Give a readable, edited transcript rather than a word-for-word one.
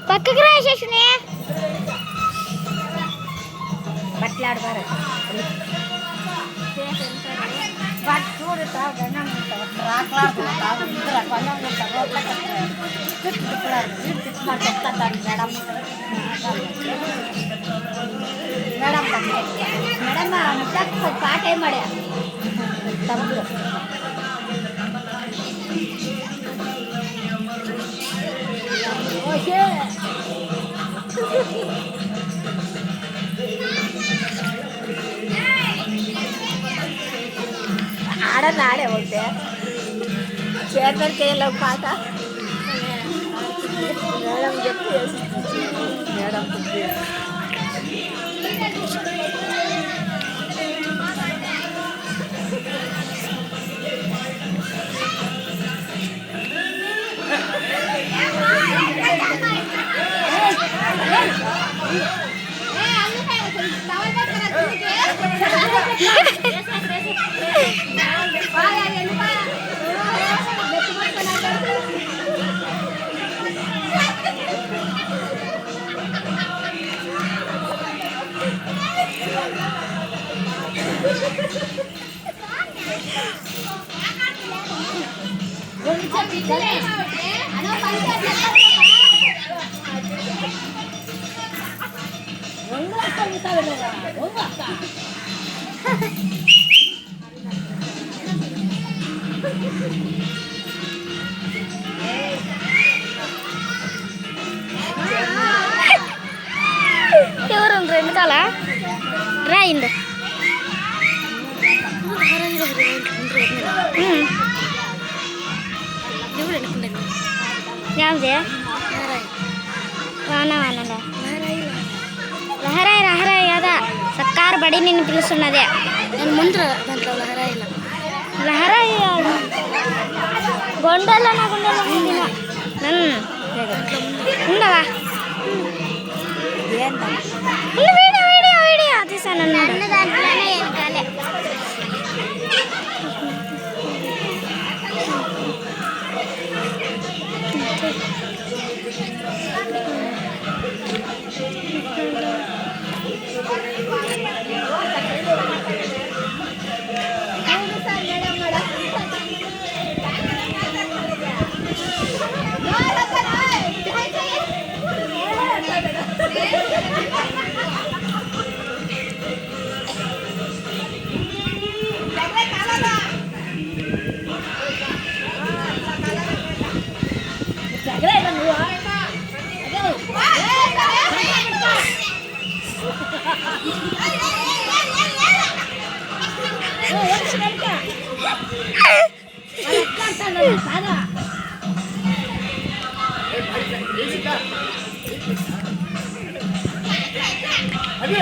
పక్కకి రాసేసినే బట్లాడతారు చూడుతా గణం రాట్లాడుతుంటారు ఇద్దరు కొంచెం మేడం మేడం మేడం ಮುಟ್ಟಕ್ಕೆ ಪಾಠ ಮಾಡ್ಯ ತಮ್ಮರು ಓಕೆ ఆడని ఆడే ఉంటే చేతనికి వెళ్ళే పాట మేడం చెప్పి మేడం ఎవరు వెనకాల రాయిండు ಯಾವ್ದೇ వానవానలా లహరాయి లహరాయి కదా సర్కారు బడి నిన్ను పిలుస్తున్నదే నేను ముందు దాంట్లో లహరాయిలా లహరాయి గొండల నా గుండెల ముందిన ఉండవా వీడియో వీడియో వీడియో తీసాను దాంట్లోనే వెనకాలే అదే